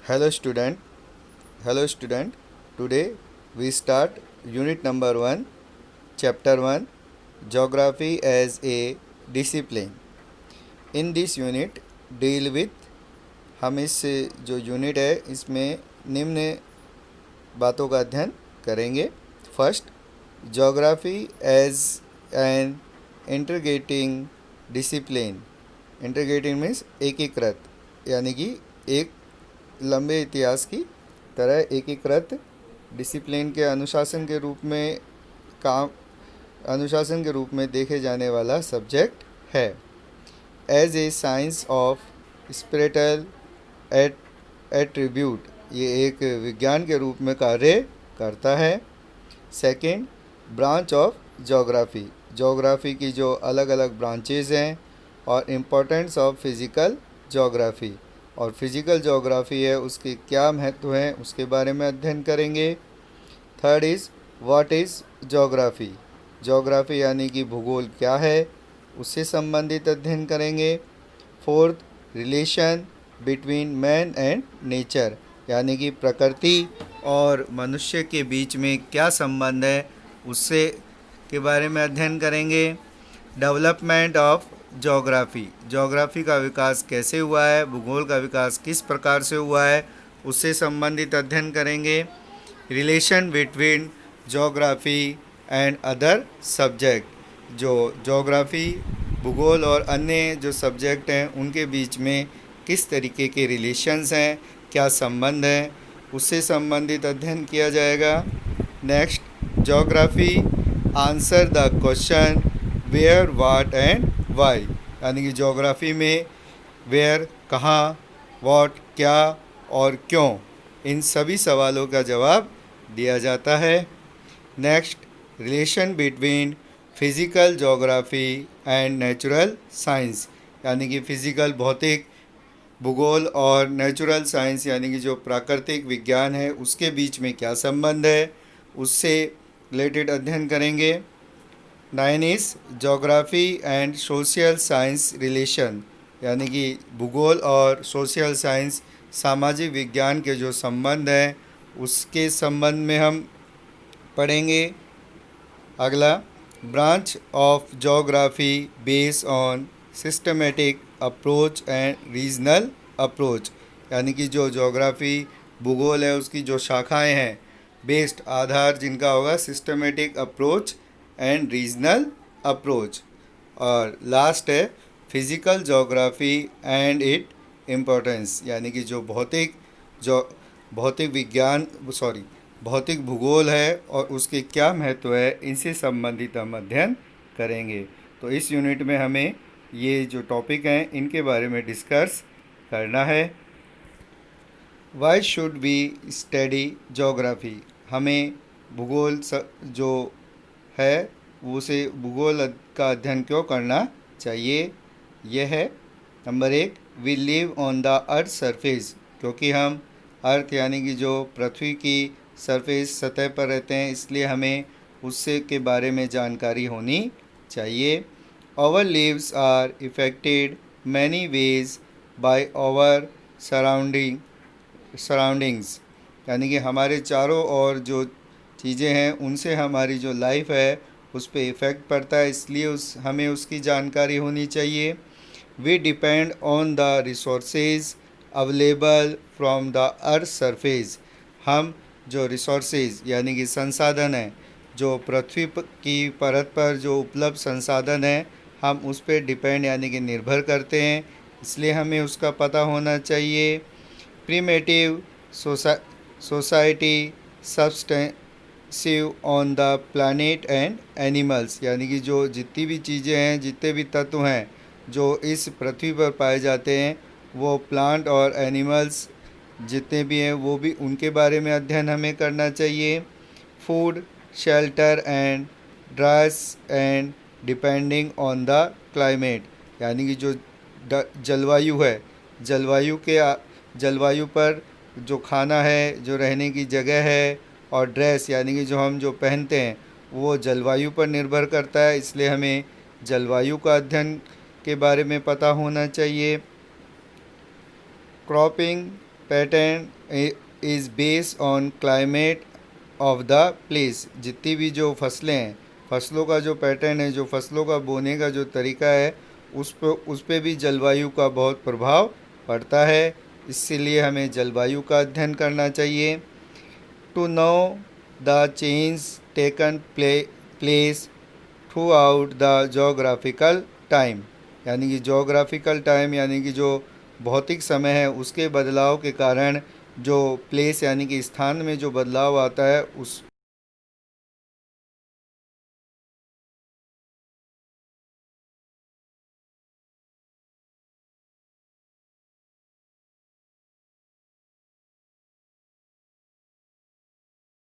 Hello student, hello student. Today we start unit number 1, chapter 1, Geography as a discipline. In this unit deal with हम इस जो unit है इसमें निम्न बातों का अध्ययन करेंगे. First, geography as an integrating discipline. Integrating means एकीकृत, यानी कि एक लंबे इतिहास की तरह एकीकृत डिसिप्लिन के अनुशासन के रूप में देखे जाने वाला सब्जेक्ट है. As a science of spiritual attribute, ये एक विज्ञान के रूप में कार्य करता है. Second, branch of geography. Geography की जो अलग अलग ब्रांचेज हैं और इम्पोर्टेंस ऑफ फिज़िकल ज्योग्राफी, और फिज़िकल ज्योग्राफी है उसके क्या महत्व हैं उसके बारे में अध्ययन करेंगे. Third is what is geography. Geography यानी कि भूगोल क्या है उससे संबंधित अध्ययन करेंगे. Fourth, relation between man and nature, यानी कि प्रकृति और मनुष्य के बीच में क्या संबंध है उससे के बारे में अध्ययन करेंगे. डेवलपमेंट ऑफ ज्योग्राफी, ज्योग्राफी का विकास कैसे हुआ है, भूगोल का विकास किस प्रकार से हुआ है उससे संबंधित अध्ययन करेंगे. Relation between geography and other subject, जो ज्योग्राफी, भूगोल और अन्य जो सब्जेक्ट हैं उनके बीच में किस तरीके के रिलेशंस हैं, क्या संबंध हैं उससे संबंधित अध्ययन किया जाएगा. Next, geography answer the question where, what and why, यानी कि ज्योग्राफी में वेयर कहाँ, व्हाट क्या और क्यों, इन सभी सवालों का जवाब दिया जाता है. Next, relation between physical geography and natural science, यानी कि फिज़िकल भौतिक, भूगोल और नेचुरल साइंस यानी कि जो प्राकृतिक विज्ञान है उसके बीच में क्या संबंध है उससे रिलेटेड अध्ययन करेंगे. 9 is geography and social science relation, यानी कि भूगोल और सोशल साइंस, सामाजिक विज्ञान के जो संबंध हैं उसके संबंध में हम पढ़ेंगे. अगला, branch of geography based on systematic approach and regional approach, यानी कि जो ज्योग्राफी भूगोल है उसकी जो शाखाएं हैं, बेस्ड आधार जिनका होगा systematic approach and regional approach. और लास्ट है physical geography and it importance, यानी कि जो भौतिक भूगोल है और उसके क्या महत्व है इनसे संबंधित हम अध्ययन करेंगे. तो इस यूनिट में हमें ये जो टॉपिक हैं इनके बारे में डिस्कस करना है. Why should be study geography, हमें भूगोल जो है उसे भूगोल का अध्ययन क्यों करना चाहिए. यह है number 1, we live on the earth surface, क्योंकि हम अर्थ यानी कि जो पृथ्वी की सरफेस सतह पर रहते हैं इसलिए हमें उससे के बारे में जानकारी होनी चाहिए. Our lives are affected many ways by our surroundings, यानी कि हमारे चारों ओर जो चीज़ें हैं उनसे हमारी जो लाइफ है उस पर इफ़ेक्ट पड़ता है, इसलिए हमें उसकी जानकारी होनी चाहिए. We depend on the resources available from the earth surface, हम जो रिसोर्सेज यानी कि संसाधन हैं जो पृथ्वी की परत पर जो उपलब्ध संसाधन हैं हम उस पर डिपेंड यानी कि निर्भर करते हैं, इसलिए हमें उसका पता होना चाहिए. Primitive society substantive on the planet and animals, यानी कि जो जितनी भी चीज़ें हैं, जितने भी तत्व हैं जो इस पृथ्वी पर पाए जाते हैं वो प्लांट और एनिमल्स जितने भी हैं वो भी, उनके बारे में अध्ययन हमें करना चाहिए. Food, shelter and Dryas and depending on the climate, यानी कि जो जलवायु है, जलवायु पर जो खाना है, जो रहने की जगह है, और ड्रेस यानी कि जो हम जो पहनते हैं वो जलवायु पर निर्भर करता है, इसलिए हमें जलवायु का अध्ययन के बारे में पता होना चाहिए. Cropping pattern is based on climate of the place. जितनी भी जो फसलें हैं, फसलों का जो पैटर्न है, जो फसलों का बोने का जो तरीका है, उस पे भी जलवायु का बहुत प्रभाव पड़ता है। इसीलिए हमें जलवायु का अध्ययन करना चाहिए। To know the change taken place throughout the geographical time, यानी कि जोग्राफिकल टाइम यानी कि जो भौतिक समय है उसके बदलाव के कारण जो प्लेस यानी कि स्थान में जो बदलाव आता है